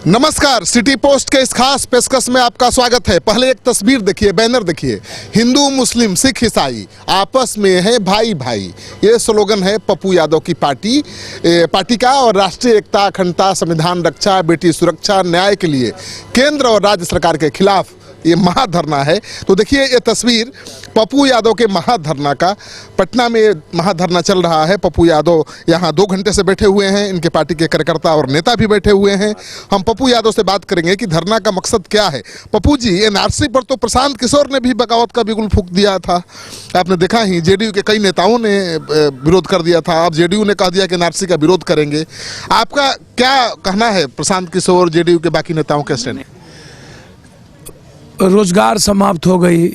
नमस्कार, city post के इस खास पेशकश में आपका स्वागत है। पहले एक तस्वीर देखिए, बैनर देखिए, हिंदू मुस्लिम सिख ईसाई आपस में है भाई भाई। ये स्लोगन है पप्पू यादव की पार्टी का और राष्ट्रीय एकता, अखंडता, संविधान रक्षा, बेटी सुरक्षा, न्याय के लिए केंद्र और राज्य सरकार के खिलाफ ये महाधरना है। तो देखिए ये तस्वीर पप्पू यादव के महाधरना का। पटना में महाधरना चल रहा है। पप्पू यादव यहाँ 2 घंटे से बैठे हुए हैं। इनके पार्टी के कार्यकर्ता और नेता भी बैठे हुए हैं। हम पप्पू यादव से बात करेंगे कि धरना का मकसद क्या है। पप्पू जी, एनआरसी पर तो प्रशांत किशोर ने भी बगावत का बिगुल फूंक दिया था। आपने देखा ही, जेडीयू के कई नेताओं ने विरोध कर दिया था। अब जेडीयू ने कह दिया कि एनआरसी का विरोध करेंगे। आपका क्या कहना है प्रशांत किशोर, जेडीयू के बाकी नेताओं के स्टैंड? रोजगार समाप्त हो गई,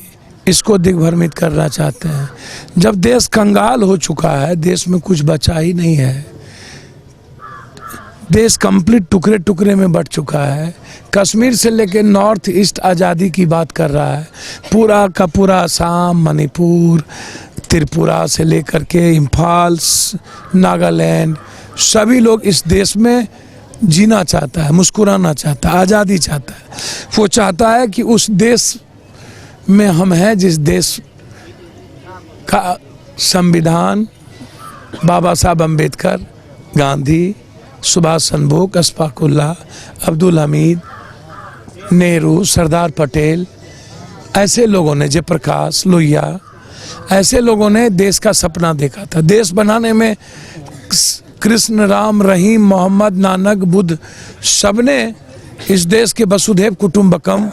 इसको दिग्भ्रमित करना चाहते हैं। जब देश कंगाल हो चुका है, देश में कुछ बचा ही नहीं है, देश कंप्लीट टुकड़े टुकड़े में बट चुका है। कश्मीर से लेकर नॉर्थ ईस्ट आज़ादी की बात कर रहा है। पूरा का पूरा असम, मणिपुर, त्रिपुरा से लेकर के इम्फाल, नागालैंड, सभी लोग इस देश में जीना चाहता है, मुस्कुराना चाहता है, आज़ादी चाहता है। वो चाहता है कि उस देश में हम हैं जिस देश का संविधान बाबा साहब अम्बेडकर, गांधी, सुभाष चंद्र बोस, अशफाक उल्लाह, अब्दुल हमीद, नेहरू, सरदार पटेल, ऐसे लोगों ने, जयप्रकाश, लोहिया, ऐसे लोगों ने देश का सपना देखा था। देश बनाने में कृष्ण, राम, रहीम, मोहम्मद, नानक, बुद्ध, सबने इस देश के वसुधैव कुटुंबकम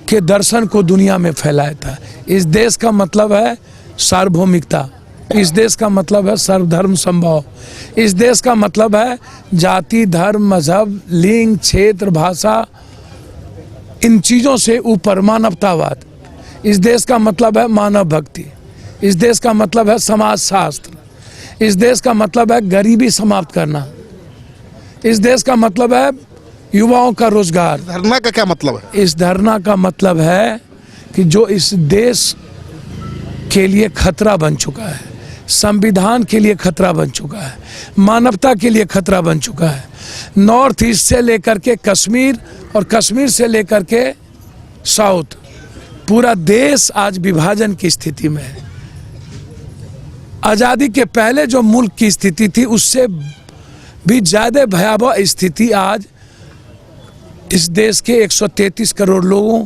के दर्शन को दुनिया में फैलाया था। इस देश का मतलब है सार्वभौमिकता, इस देश का मतलब है सर्वधर्म संभव, इस देश का मतलब है जाति, धर्म, मजहब, लिंग, क्षेत्र, भाषा, इन चीज़ों से ऊपर मानवतावाद। इस देश का मतलब है मानव भक्ति, इस देश का मतलब है समाज शास्त्र, इस देश का मतलब है गरीबी समाप्त करना, इस देश का मतलब है युवाओं का रोजगार। धरना का क्या मतलब है? इस धरना का मतलब है कि जो इस देश के लिए खतरा बन चुका है, संविधान के लिए खतरा बन चुका है, मानवता के लिए खतरा बन चुका है। नॉर्थ ईस्ट से लेकर के कश्मीर और कश्मीर से लेकर के साउथ, पूरा देश आज विभाजन की स्थिति में है। आज़ादी के पहले जो मुल्क की स्थिति थी, उससे भी ज़्यादा भयावह स्थिति आज इस देश के 133 करोड़ लोगों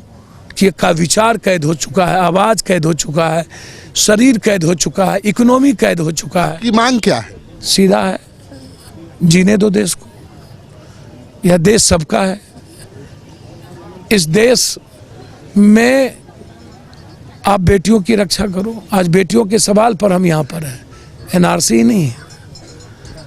का विचार कैद हो चुका है, आवाज़ कैद हो चुका है, शरीर कैद हो चुका है, इकोनॉमी कैद हो चुका है। की मांग क्या है? सीधा है, जीने दो देश को। यह देश सबका है। इस देश में आप बेटियों की रक्षा करो। आज बेटियों के सवाल पर हम यहाँ पर हैं, एनआरसी नहीं है।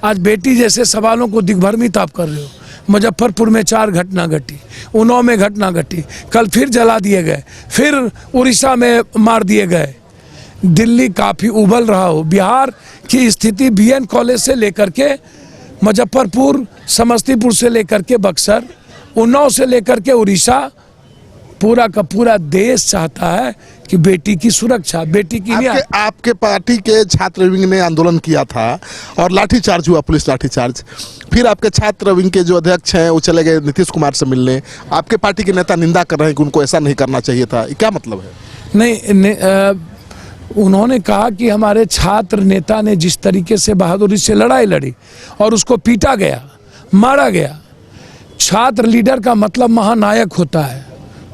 आज बेटी जैसे सवालों को दिग्भ्रमित आप कर रहे हो। मुजफ्फरपुर में 4 घटना घटी, उन्नाव में घटना घटी, कल फिर जला दिए गए, फिर उड़ीसा में मार दिए गए। दिल्ली काफ़ी उबल रहा हो। बिहार की स्थिति बीएन कॉलेज से लेकर के मुजफ्फरपुर, समस्तीपुर से लेकर के बक्सर, उन्नाव से लेकर के उड़ीसा, पूरा का पूरा देश चाहता है कि बेटी की सुरक्षा, बेटी की न्याय। आपके पार्टी के छात्र विंग ने आंदोलन किया था और लाठीचार्ज हुआ, पुलिस लाठीचार्ज। फिर आपके छात्र विंग के जो अध्यक्ष हैं वो चले गए नीतीश कुमार से मिलने। आपके पार्टी के नेता निंदा कर रहे हैं कि उनको ऐसा नहीं करना चाहिए था। क्या मतलब है? नहीं, उन्होंने कहा कि हमारे छात्र नेता ने जिस तरीके से बहादुरी से लड़ाई लड़ी और उसको पीटा गया, मारा गया। छात्र लीडर का मतलब महानायक होता है।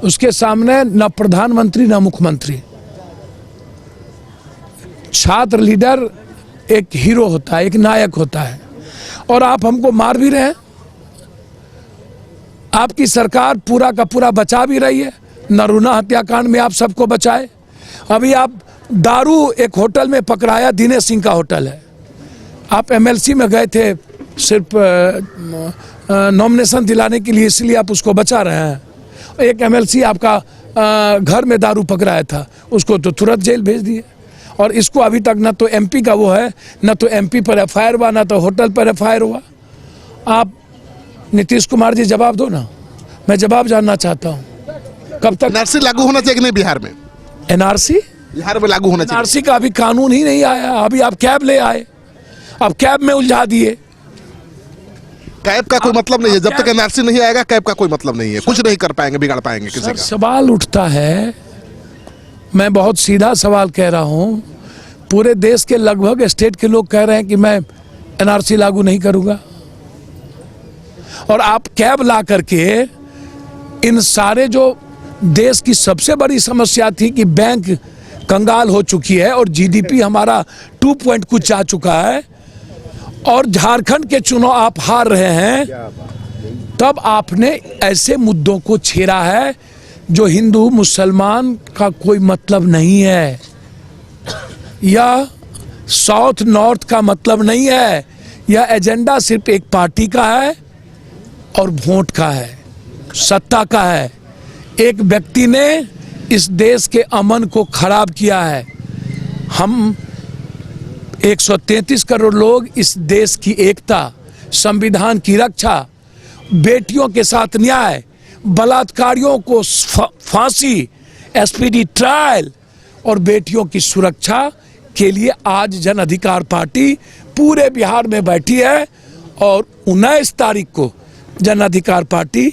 उसके सामने न प्रधानमंत्री न मुख्यमंत्री। छात्र लीडर एक हीरो होता है, एक नायक होता है। और आप हमको मार भी रहे हैं। आपकी सरकार पूरा का पूरा बचा भी रही है। नरूना हत्याकांड में आप सबको बचाए। अभी आप दारू एक होटल में पकड़ाया, दिनेश सिंह का होटल है। आप एमएलसी में गए थे सिर्फ नॉमिनेशन दिलाने के लिए, इसलिए आप उसको बचा रहे हैं। एक एमएलसी आपका घर में दारू पकड़ाया था, उसको तो तुरंत जेल भेज दिए। और इसको अभी तक न तो एमपी का वो है, न तो एमपी पर एफआईआर हुआ, न तो होटल पर एफआईआर हुआ। आप नीतीश कुमार जी जवाब दो ना, मैं जवाब जानना चाहता हूँ। कब तक एनआरसी लागू होना चाहिए कि नहीं बिहार में? एनआरसी बिहार में लागू होना चाहिए। एनआरसी का अभी कानून ही नहीं आया। अभी आप कैब ले आए, अब कैब में उलझा दिए। कैब का कोई मतलब नहीं है, जब तक एनआरसी नहीं आएगा कैब का कोई मतलब नहीं है, कुछ नहीं कर पाएंगे, बिगाड़ पाएंगे किसी सर, का। सवाल उठता है, मैं बहुत सीधा सवाल कह रहा हूं, पूरे देश के लगभग स्टेट के लोग कह रहे हैं कि मैं एनआरसी लागू नहीं करूंगा, और आप कैब ला करके इन सारे जो देश की सबसे बड़ी समस्या थी कि बैंक कंगाल हो चुकी है और जीडीपी हमारा 2 पॉइंट कुछ आ चुका है, और झारखंड के चुनाव आप हार रहे हैं, तब आपने ऐसे मुद्दों को छेड़ा है जो हिंदू मुसलमान का कोई मतलब नहीं है, या साउथ नॉर्थ का मतलब नहीं है, यह एजेंडा सिर्फ एक पार्टी का है और वोट का है, सत्ता का है। एक व्यक्ति ने इस देश के अमन को खराब किया है। हम 133 करोड़ लोग इस देश की एकता, संविधान की रक्षा, बेटियों के साथ न्याय, बलात्कारियों को फांसी, एसपीडी ट्रायल और बेटियों की सुरक्षा के लिए आज जन अधिकार पार्टी पूरे बिहार में बैठी है, और 19 तारीख को जन अधिकार पार्टी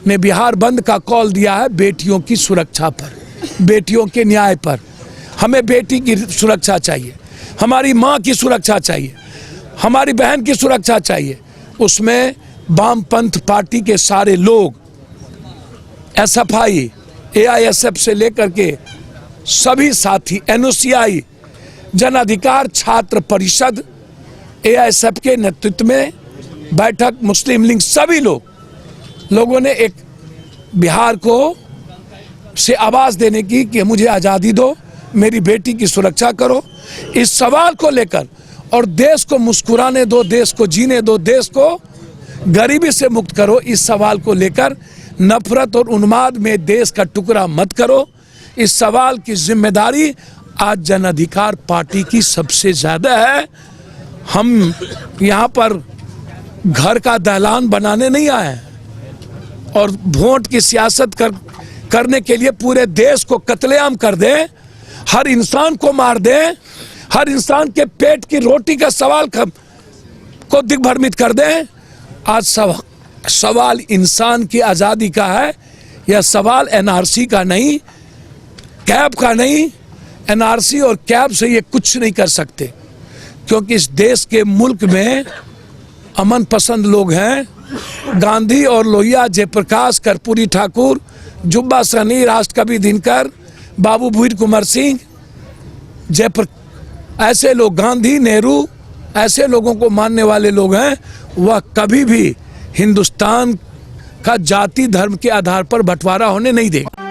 ने बिहार बंद का कॉल दिया है बेटियों की सुरक्षा पर, बेटियों के न्याय पर। हमें बेटी की सुरक्षा चाहिए, हमारी माँ की सुरक्षा चाहिए, हमारी बहन की सुरक्षा चाहिए। उसमें वामपंथ पार्टी के सारे लोग, एसएफआई, एआईएसएफ से लेकर के सभी साथी, एनओसीआई, जन अधिकार छात्र परिषद, एआईएसएफ के नेतृत्व में बैठक, मुस्लिम लीग, सभी लोगों ने एक बिहार को से आवाज देने की कि मुझे आज़ादी दो, मेरी बेटी की सुरक्षा करो, इस सवाल को लेकर, और देश को मुस्कुराने दो, देश को जीने दो, देश को गरीबी से मुक्त करो, इस सवाल को लेकर नफरत और उन्माद में देश का टुकड़ा मत करो। इस सवाल की जिम्मेदारी आज जन अधिकार पार्टी की सबसे ज्यादा है। हम यहाँ पर घर का दहलान बनाने नहीं आए हैं, और वोट की सियासत करने के लिए पूरे देश को कत्लेआम कर दें, हर इंसान को मार दें, हर इंसान के पेट की रोटी का सवाल को दिग्भ्रमित कर दें। आज सवाल इंसान की आज़ादी का है, यह सवाल एनआरसी का नहीं, कैब का नहीं। एनआरसी और कैब से ये कुछ नहीं कर सकते, क्योंकि इस देश के मुल्क में अमन पसंद लोग हैं। गांधी और लोहिया, जयप्रकाश, कर्पूरी ठाकुर, जुब्बा सहनी, राष्ट्रकवि दिनकर, बाबू वीर कुंवर सिंह, ऐसे लोग, गांधी, नेहरू, ऐसे लोगों को मानने वाले लोग हैं। वह कभी भी हिंदुस्तान का जाति धर्म के आधार पर बंटवारा होने नहीं देगा।